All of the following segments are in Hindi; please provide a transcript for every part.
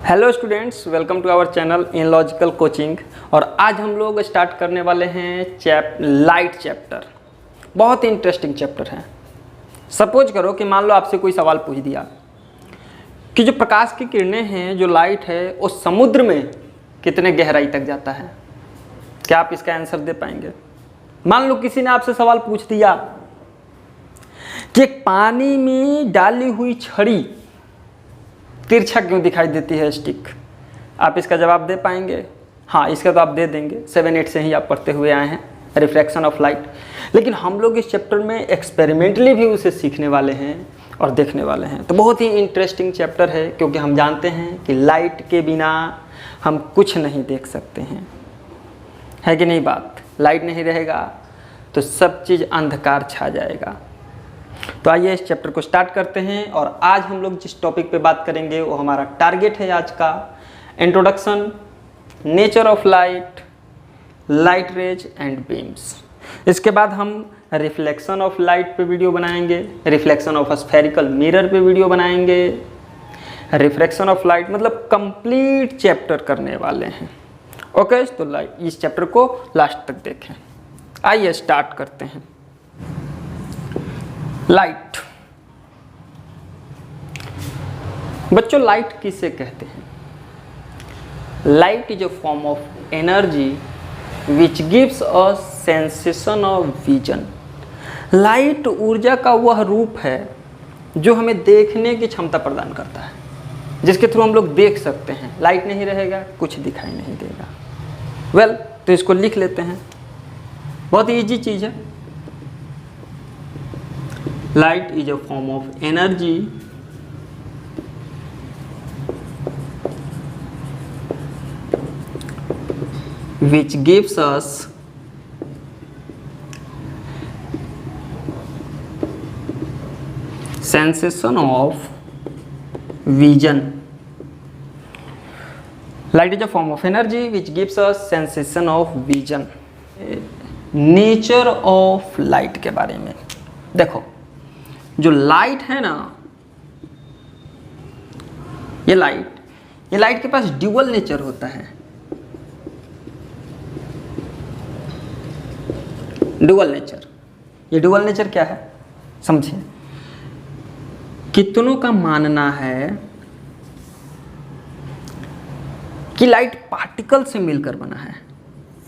Hello students, welcome to our channel in logical coaching. और आज हम लोग स्टार्ट करने वाले हैं लाइट चैप्टर। बहुत ही इंटरेस्टिंग चैप्टर है। सपोज करो कि मान लो आपसे कोई सवाल पूछ दिया कि जो प्रकाश की किरणें हैं, जो लाइट है, वो समुद्र में कितने गहराई तक जाता है। क्या आप इसका आंसर दे पाएंगे? मान लो किसी ने आपसे सवाल पूछ दिया कि एक पानी में डाली हुई छड़ी तिरछा क्यों दिखाई देती है, स्टिक। आप इसका जवाब दे पाएंगे? हाँ, इसका तो आप दे देंगे। 7-8 से ही आप पढ़ते हुए आए हैं, रिफ्रैक्शन ऑफ लाइट। लेकिन हम लोग इस चैप्टर में एक्सपेरिमेंटली भी उसे सीखने वाले हैं और देखने वाले हैं। तो बहुत ही इंटरेस्टिंग चैप्टर है, क्योंकि हम जानते हैं कि लाइट के बिना हम कुछ नहीं देख सकते हैं। है कि नहीं बात? लाइट नहीं रहेगा तो सब चीज़ अंधकार छा जाएगा। तो आइए इस चैप्टर को स्टार्ट करते हैं। और आज हम लोग जिस टॉपिक पे बात करेंगे वो हमारा टारगेट है आज का, introduction, nature of light, light rays and beams. इसके बाद हम रिफ्लेक्शन ऑफ लाइट पे वीडियो बनाएंगे, रिफ्लेक्शन ऑफ स्फेरिकल मिरर पे वीडियो बनाएंगे, रिफ्रैक्शन ऑफ लाइट, मतलब कंप्लीट चैप्टर करने वाले हैं। ओके, तो इस चैप्टर को लास्ट तक देखें। आइए स्टार्ट करते हैं। लाइट। बच्चों, लाइट किसे कहते हैं? Light is a form of energy which gives a sensation of vision. Light ऊर्जा का वह रूप है जो हमें देखने की क्षमता प्रदान करता है, जिसके थ्रू हम लोग देख सकते हैं। लाइट नहीं रहेगा, कुछ दिखाई नहीं देगा। तो इसको लिख लेते हैं। बहुत ईजी चीज़ है। Light is a form of energy which gives us sensation of vision. Light is a form of energy which gives us sensation of vision. Nature of light के बारे में देखो। जो लाइट है ना, ये लाइट के पास ड्यूअल नेचर होता है। ड्यूअल नेचर, ये ड्यूअल नेचर क्या है समझिए। कितनों का मानना है कि लाइट पार्टिकल से मिलकर बना है,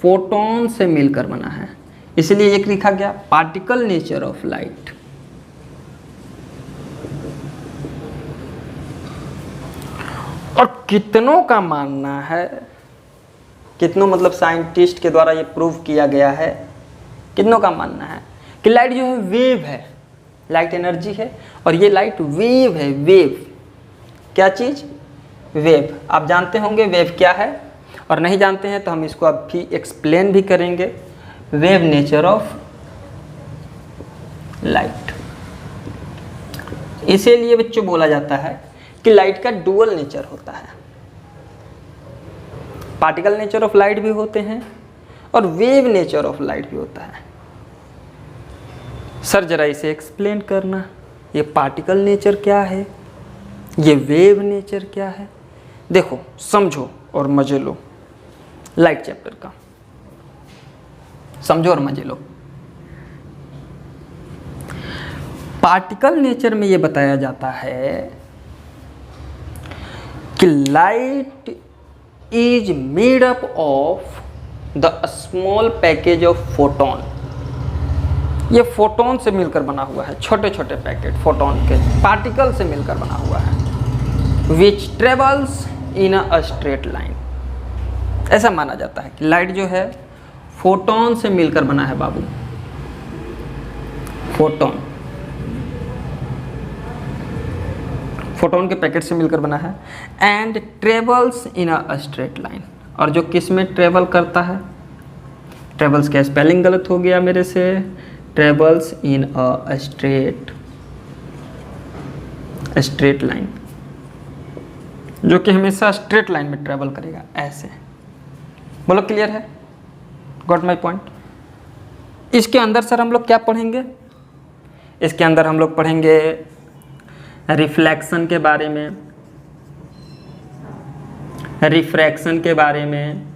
फोटोन से मिलकर बना है, इसलिए एक लिखा गया पार्टिकल नेचर ऑफ लाइट। और कितनों का मानना है, कितनों मतलब साइंटिस्ट के द्वारा ये प्रूव किया गया है, कितनों का मानना है कि लाइट जो है वेव है, लाइट एनर्जी है और ये लाइट वेव है। वेव क्या चीज़? वेव। आप जानते होंगे वेव क्या है, और नहीं जानते हैं तो हम इसको अभी एक्सप्लेन भी करेंगे। वेव नेचर ऑफ लाइट, इसीलिए बच्चों बोला जाता है कि लाइट का डुअल नेचर होता है। पार्टिकल नेचर ऑफ लाइट भी होते हैं और वेव नेचर ऑफ लाइट भी होता है। सर जरा इसे एक्सप्लेन करना, ये पार्टिकल नेचर क्या है, ये वेव नेचर क्या है। देखो, समझो और मजे लो लाइट चैप्टर का, समझो और मजे लो। पार्टिकल नेचर में ये बताया जाता है कि light is made up of the small package of photon. ये फोटोन से मिलकर बना हुआ है, छोटे छोटे पैकेट फोटोन के, पार्टिकल से मिलकर बना हुआ है। Which travels in a straight line. ऐसा माना जाता है कि लाइट जो है फोटोन से मिलकर बना है बाबू, फोटोन के पैकेट से मिलकर बना है। And travels in a straight line. और जो किस में ट्रेवल करता है? ट्रेवल्स क्या स्पेलिंग गलत हो गया मेरे से, travels in a straight line, जो कि हमेशा स्ट्रेट लाइन में ट्रेवल करेगा, ऐसे। बोलो क्लियर है? Got my point. इसके अंदर सर हम लोग क्या पढ़ेंगे? इसके अंदर हम लोग पढ़ेंगे रिफ्लेक्शन के बारे में, रिफ्रैक्शन के बारे में,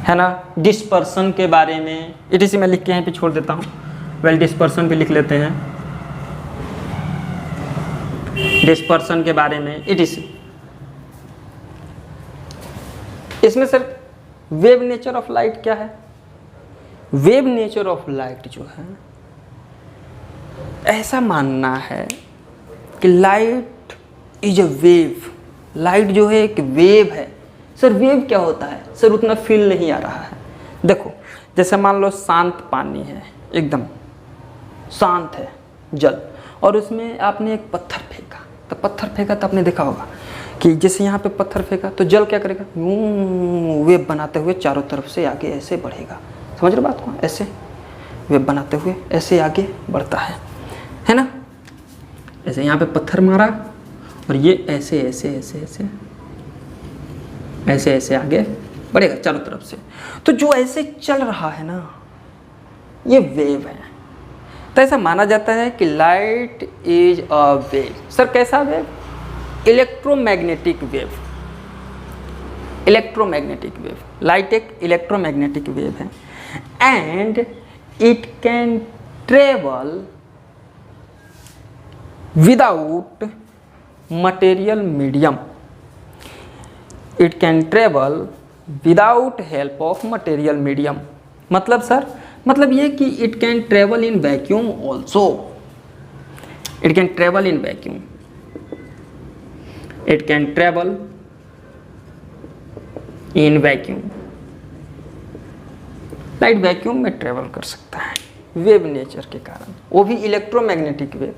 है ना, डिस्पर्सन के बारे में, इसी मैं लिख के यहाँ पे छोड़ देता हूँ। वेल डिस्पर्सन भी लिख लेते हैं, डिस्पर्सन के बारे में इसी। इसमें sir wave nature of light क्या है? वेव नेचर ऑफ लाइट जो है, ऐसा मानना है कि light is a wave. Light जो है एक वेव है। सर वेव क्या होता है? सर उतना फील नहीं आ रहा है। देखो जैसे मान लो शांत पानी है, एकदम शांत है जल, और उसमें आपने एक पत्थर फेंका, तो पत्थर फेंका तो आपने देखा होगा कि जैसे यहाँ पे पत्थर फेंका तो जल क्या करेगा? वेव बनाते हुए चारों तरफ से आगे ऐसे बढ़ेगा। समझ रहे बात को? ऐसे वेव बनाते हुए ऐसे आगे बढ़ता है ना। ऐसे यहाँ पे पत्थर मारा और ये ऐसे ऐसे ऐसे ऐसे ऐसे ऐसे आगे बढ़ेगा चारों तरफ से। तो जो ऐसे चल रहा है ना, ये वेव है। तो ऐसा माना जाता है कि light is a wave. Sir कैसा wave? Electromagnetic wave. Electromagnetic wave, light एक इलेक्ट्रोमैग्नेटिक वेव है and it can travel without material medium. It can travel without help of material medium. मतलब सर, मतलब ये कि it can travel in vacuum also. It can travel in vacuum. It can travel in vacuum. Light vacuum में ट्रेवल कर सकता है वेव नेचर के कारण, वो भी इलेक्ट्रोमैग्नेटिक वेव।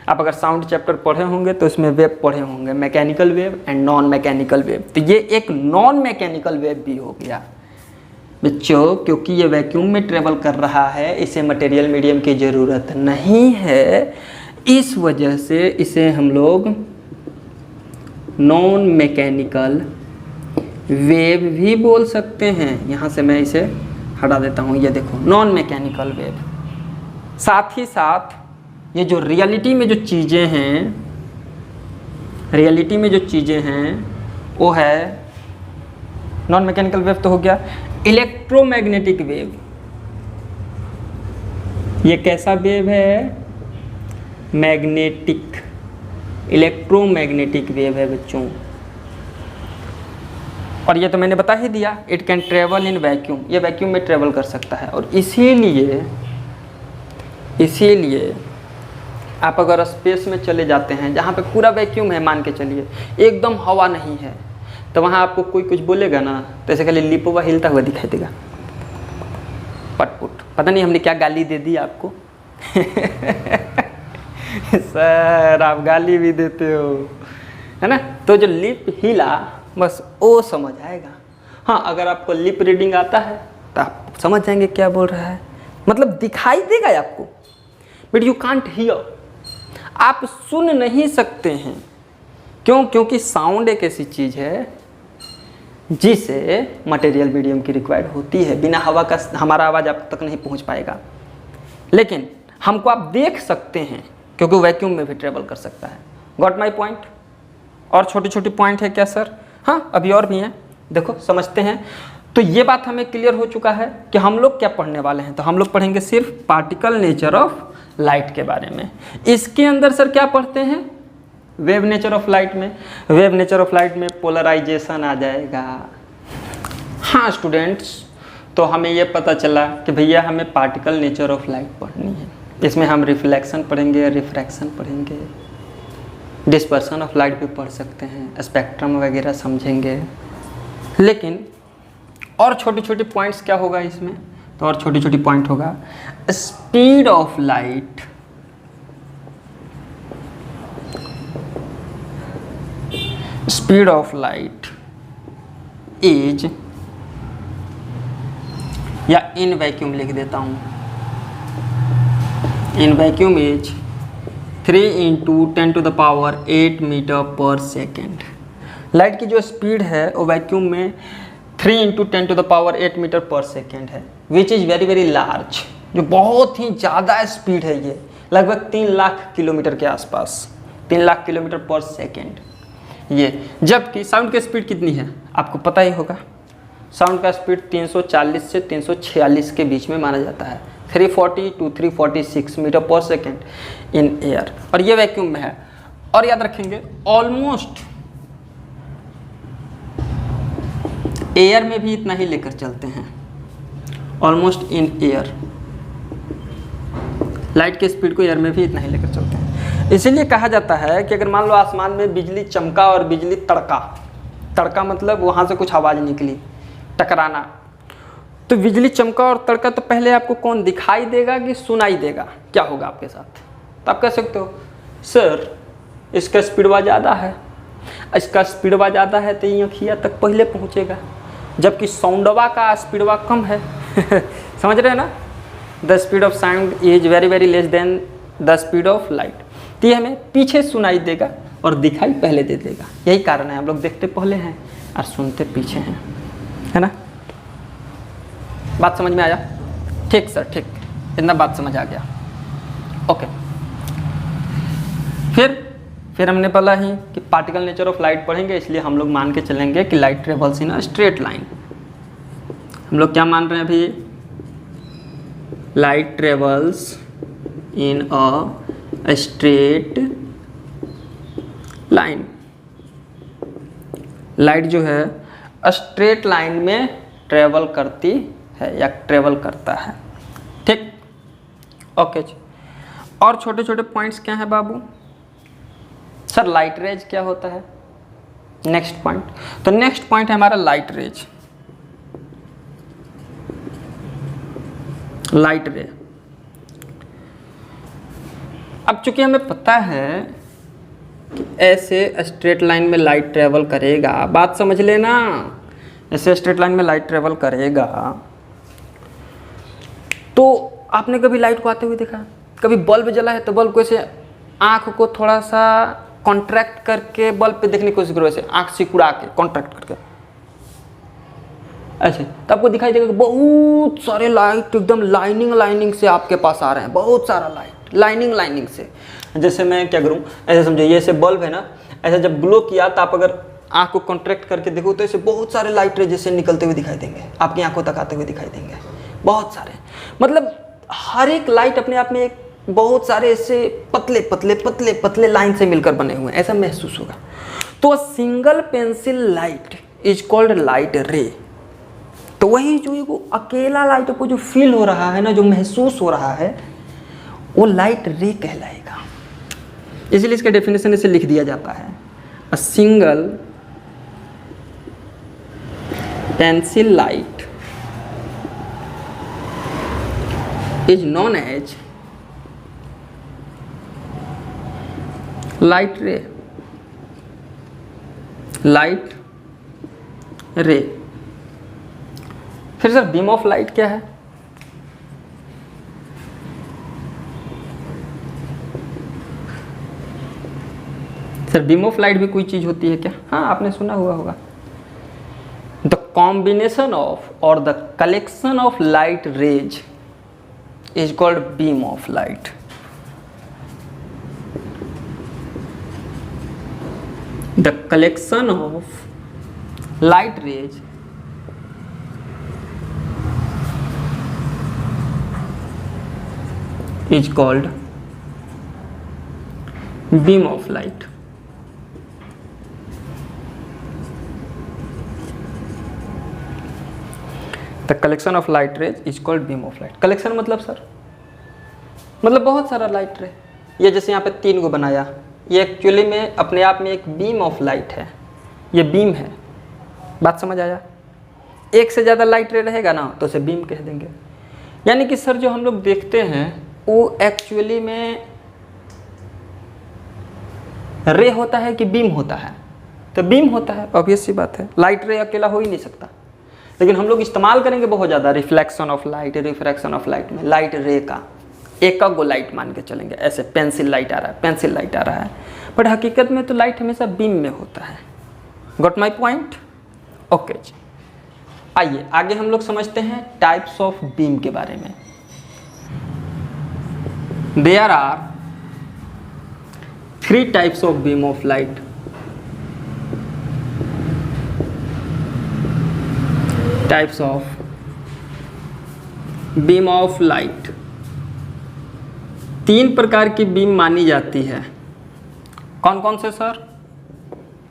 आप अगर साउंड चैप्टर पढ़े होंगे तो इसमें वेव पढ़े होंगे, mechanical wave and non mechanical wave. तो ये एक नॉन मैकेनिकल वेव भी हो गया बच्चों, क्योंकि ये वैक्यूम में ट्रेवल कर रहा है, इसे मटेरियल मीडियम की ज़रूरत नहीं है। इस वजह से इसे हम लोग नॉन मैकेनिकल वेव भी बोल सकते हैं। यहाँ से मैं इसे हटा देता हूँ, ये देखो नॉन मैकेनिकल वेव। साथ ही साथ ये जो रियलिटी में जो चीज़ें हैं, रियलिटी में जो चीज़ें हैं वो है नॉन मैकेनिकल वेव तो हो गया। इलेक्ट्रोमैग्नेटिक वेव, ये कैसा वेव है? मैग्नेटिक, इलेक्ट्रोमैग्नेटिक वेव है बच्चों। और ये तो मैंने बता ही दिया, it can travel in vacuum, ये वैक्यूम में ट्रेवल कर सकता है। और इसीलिए आप अगर स्पेस में चले जाते हैं जहाँ पे पूरा वैक्यूम है, मान के चलिए एकदम हवा नहीं है, तो वहाँ आपको कोई कुछ बोलेगा ना तो ऐसे खाली लिप हुआ हिलता हुआ दिखाई देगा, पटपुट। पता नहीं हमने क्या गाली दे दी आपको सर आप गाली भी देते हो, है ना। तो जो लिप हिला बस वो समझ आएगा। हाँ, अगर आपको लिप रीडिंग आता है तो आप समझ जाएंगे क्या बोल रहा है, मतलब दिखाई देगा आपको, बट यू कांट हियर, आप सुन नहीं सकते हैं। क्यों? क्योंकि साउंड एक ऐसी चीज़ है जिसे मटेरियल मीडियम की रिक्वायर्ड होती है। बिना हवा का हमारा आवाज़ आप तक नहीं पहुंच पाएगा, लेकिन हमको आप देख सकते हैं क्योंकि वैक्यूम में भी ट्रेवल कर सकता है। Got my point? और छोटी छोटी पॉइंट है क्या सर? हाँ, अभी और भी हैं, देखो समझते हैं। तो ये बात हमें क्लियर हो चुका है कि हम लोग क्या पढ़ने वाले हैं। तो हम लोग पढ़ेंगे सिर्फ पार्टिकल नेचर ऑफ लाइट के बारे में। इसके अंदर सर क्या पढ़ते हैं? वेव नेचर ऑफ लाइट में, वेव नेचर ऑफ लाइट में पोलराइजेशन आ जाएगा। हाँ स्टूडेंट्स, तो हमें ये पता चला कि भैया हमें पार्टिकल नेचर ऑफ लाइट पढ़नी है। इसमें हम रिफ्लेक्शन पढ़ेंगे, रिफ्रैक्शन पढ़ेंगे, डिस्पर्सन ऑफ लाइट भी पढ़ सकते हैं, स्पेक्ट्रम वगैरह समझेंगे। लेकिन और छोटी छोटी पॉइंट्स क्या होगा इसमें? तो और छोटी छोटी पॉइंट होगा speed of light, speed of light is, या इन वैक्यूम लिख देता हूं, इन वैक्यूम इज 3 × 10⁸ मीटर पर सेकेंड। लाइट की जो स्पीड है वो वैक्यूम में 3 × 10⁸ मीटर पर सेकेंड है, which is very very large, जो बहुत ही ज़्यादा स्पीड है। ये लगभग 3 लाख किलोमीटर के आसपास, 3 लाख किलोमीटर पर सेकेंड। ये। जबकि साउंड की स्पीड कितनी है आपको पता ही होगा, साउंड का स्पीड 340 से 346 के बीच में माना जाता है, 340 टू 346 मीटर पर सेकेंड इन एयर, और ये वैक्यूम में है। और याद रखेंगे ऑलमोस्ट एयर में भी इतना ही लेकर चलते हैं, ऑलमोस्ट इन एयर। लाइट की स्पीड को एयर में भी इतना ही लेकर चलते हैं। इसीलिए कहा जाता है कि अगर मान लो आसमान में बिजली चमका और बिजली तड़का, तड़का मतलब वहाँ से कुछ आवाज़ निकली, टकराना, तो बिजली चमका और तड़का, तो पहले आपको कौन दिखाई देगा कि सुनाई देगा? क्या होगा आपके साथ? तो आप कह सकते हो सर इसका स्पीडवा ज़्यादा है, इसका स्पीडवा ज़्यादा है तो ये अखिया तक पहले पहुँचेगा, जबकि साउंडवा का स्पीडवा कम है। समझ रहे हैं ना? The speed of sound is very very less than the speed of light. तो ये हमें पीछे सुनाई देगा और दिखाई पहले दे देगा। यही कारण है हम लोग देखते पहले हैं और सुनते पीछे हैं, है ना? बात समझ में आया? ठीक सर, ठीक, इतना बात समझ आ गया। ओके, फिर हमने बोला ही कि पार्टिकल नेचर ऑफ लाइट पढ़ेंगे, इसलिए हम लोग मान के चलेंगे कि light travels in a straight line. हम लोग क्या मान रहे हैं अभी? Light travels in a straight line. Light जो है स्ट्रेट लाइन में ट्रेवल करती है या ट्रेवल करता है, ठीक? ओके जी। और छोटे छोटे पॉइंट्स क्या हैं बाबू? सर लाइट रेज क्या होता है? नेक्स्ट पॉइंट, तो नेक्स्ट पॉइंट है हमारा लाइट रेज। लाइट रे, अब चूंकि हमें पता है कि ऐसे स्ट्रेट लाइन में लाइट ट्रेवल करेगा, बात समझ लेना, ऐसे स्ट्रेट लाइन में लाइट ट्रेवल करेगा, तो आपने कभी लाइट को आते हुए देखा? कभी बल्ब जला है तो बल्ब को ऐसे आँख को थोड़ा सा कॉन्ट्रैक्ट करके बल्ब पे देखने की कोशिश करो, ऐसे आँख सिकुड़ा के कॉन्ट्रैक्ट करके ऐसे, तो आपको दिखाई देगा कि बहुत सारे लाइट एकदम लाइनिंग से आपके पास आ रहे हैं, बहुत सारा लाइट लाइनिंग से। जैसे मैं क्या करूँ, ऐसे समझो ये ऐसे बल्ब है ना, ऐसे जब ग्लो किया तो आप अगर आँख को कॉन्ट्रैक्ट करके देखो तो ऐसे बहुत सारे लाइट रे जैसे निकलते हुए दिखाई देंगे, आपकी आंखों तक आते हुए दिखाई देंगे, बहुत सारे। मतलब हर एक लाइट अपने आप में एक बहुत सारे ऐसे पतले लाइन से मिलकर बने हुए हैं, ऐसा महसूस होगा। तो single pencil light is called light रे। तो वही जो वो अकेला लाइट को जो फील हो रहा है ना, जो महसूस हो रहा है, वो लाइट रे कहलाएगा। इसलिए इसका डेफिनेशन ऐसे लिख दिया जाता है, a single pencil light is known as light ray. Light ray. फिर सर बीम ऑफ लाइट क्या है? सर बीम ऑफ लाइट भी कोई चीज होती है क्या? हाँ, आपने सुना हुआ होगा, द कॉम्बिनेशन ऑफ और the collection of light rays is called beam of light. The collection of light rays is called beam of light. The collection of light rays is called beam of light. Collection मतलब सर, मतलब बहुत सारा लाइट रे। ये जैसे यहाँ पे 3 को बनाया, ये एक्चुअली में अपने आप में एक बीम ऑफ लाइट है, ये बीम है। बात समझ आया? एक से ज़्यादा लाइट रे रहेगा ना तो उसे बीम कह देंगे। यानी कि सर जो हम लोग देखते हैं वो एक्चुअली में रे होता है कि बीम होता है? तो बीम होता है, ऑब्वियस सी बात है, लाइट रे अकेला हो ही नहीं सकता। लेकिन हम लोग इस्तेमाल करेंगे बहुत ज़्यादा reflection of light, refraction of light में लाइट रे का एक गो लाइट मान के चलेंगे। ऐसे पेंसिल लाइट आ रहा है, पेंसिल लाइट आ रहा है, बट हकीकत में तो लाइट हमेशा बीम में होता है। Got my point? ओके जी, आइए आगे हम लोग समझते हैं टाइप्स ऑफ बीम के बारे में। There are 3 types of beam of light. Types of beam of light. 3 प्रकार की बीम मानी जाती है। कौन कौन से सर?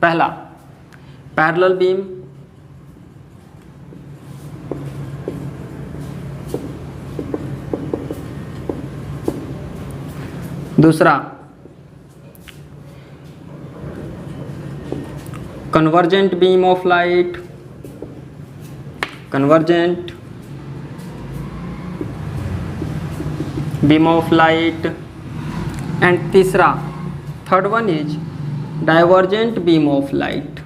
पहला पैरेलल बीम, दूसरा convergent beam of light, convergent beam of light, and तीसरा third one is divergent beam of light.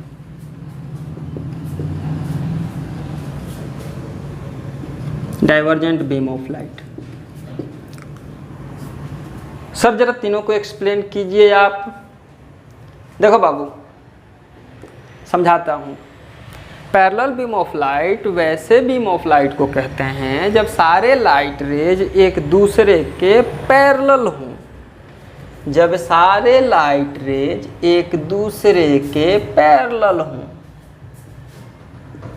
Divergent beam of light. Sir जरा तीनों को एक्सप्लेन कीजिए आप। देखो बाबू समझाता हूँ। पैरेलल बीम ऑफ लाइट वैसे बीम ऑफ लाइट को कहते हैं जब सारे लाइट रेज एक दूसरे के पैरेलल हों। जब सारे लाइट रेज एक दूसरे के पैरेलल हों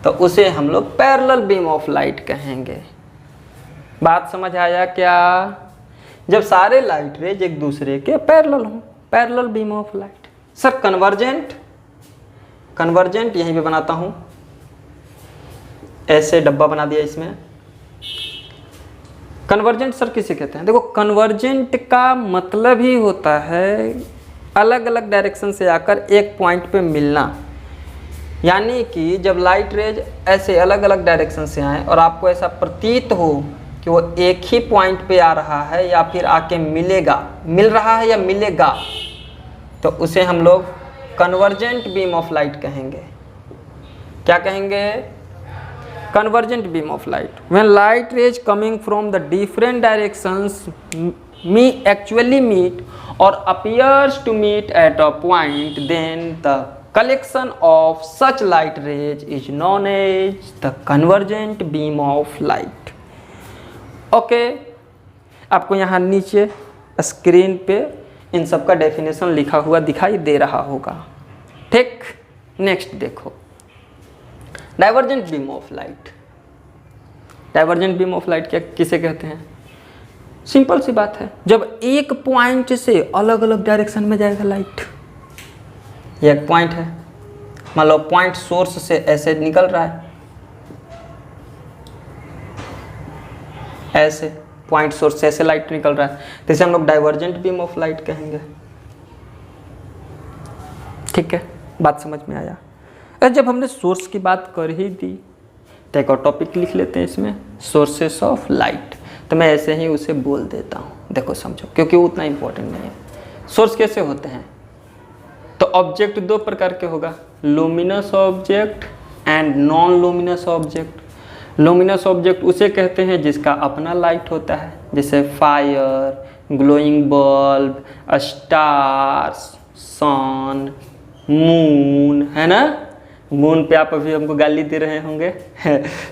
तो उसे हम लोग पैरेलल बीम ऑफ लाइट कहेंगे। बात समझ आया क्या? जब सारे लाइट रेज एक दूसरे के पैरेलल हों, parallel beam of light. Sir convergent, convergent यहीं पे बनाता हूं, ऐसे डब्बा बना दिया इसमें। कन्वर्जेंट सर किसे कहते हैं? देखो कन्वर्जेंट का मतलब ही होता है अलग अलग डायरेक्शन से आकर एक पॉइंट पे मिलना। यानी कि जब लाइट रेज ऐसे अलग अलग डायरेक्शन से आए और आपको ऐसा प्रतीत हो कि वो एक ही पॉइंट पे आ रहा है या फिर आके मिलेगा, मिल रहा है या मिलेगा, तो उसे हम लोग कन्वर्जेंट बीम ऑफ लाइट कहेंगे। क्या कहेंगे? Convergent beam of light. When light rays coming from the different directions actually meet or appears to meet at a point, then the collection of such light rays is known as the convergent beam of light. Okay आपको यहाँ नीचे स्क्रीन पे इन सब का डेफिनेशन लिखा हुआ दिखाई दे रहा होगा। ठीक, नेक्स्ट देखो divergent beam of light. Divergent beam of light क्या किसे कहते हैं? सिंपल सी बात है, जब एक पॉइंट से अलग अलग डायरेक्शन में जाएगा लाइट। ये एक पॉइंट है, मान लो पॉइंट सोर्स से ऐसे निकल रहा है, ऐसे पॉइंट सोर्स से ऐसे लाइट निकल रहा है, तो इसे हम लोग डाइवर्जेंट बीम ऑफ लाइट कहेंगे। ठीक है, बात समझ में आया? जब हमने सोर्स की बात कर ही दी तो एक और टॉपिक लिख लेते हैं इसमें, सोर्सेस ऑफ लाइट। तो मैं ऐसे ही उसे बोल देता हूँ, देखो समझो, क्योंकि वो उतना इंपॉर्टेंट नहीं है। सोर्स कैसे होते हैं? तो ऑब्जेक्ट 2 प्रकार के होगा, luminous object and non luminous object. Luminous object उसे कहते हैं जिसका अपना लाइट होता है, जैसे फायर, ग्लोइंग बल्ब, स्टार्स, सन, मून, है ना। मून पे आप अभी हमको गाली दे रहे होंगे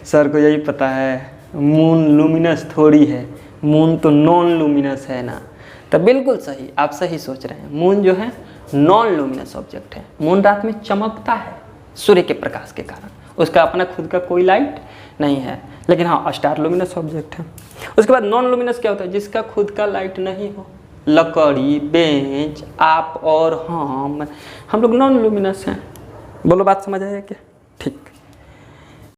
सर को यही पता है मून लुमिनस थोड़ी है, मून तो नॉन लुमिनस है ना। तो बिल्कुल सही, आप सही सोच रहे हैं। मून जो है नॉन लुमिनस ऑब्जेक्ट है। मून रात में चमकता है सूर्य के प्रकाश के कारण, उसका अपना खुद का कोई लाइट नहीं है। लेकिन हाँ, स्टार लुमिनस ऑब्जेक्ट है। उसके बाद नॉन लुमिनस क्या होता है? जिसका खुद का लाइट नहीं हो। लकड़ी, बेंच, आप और हम लोग नॉन लुमिनस हैं। बोलो बात समझ आया क्या?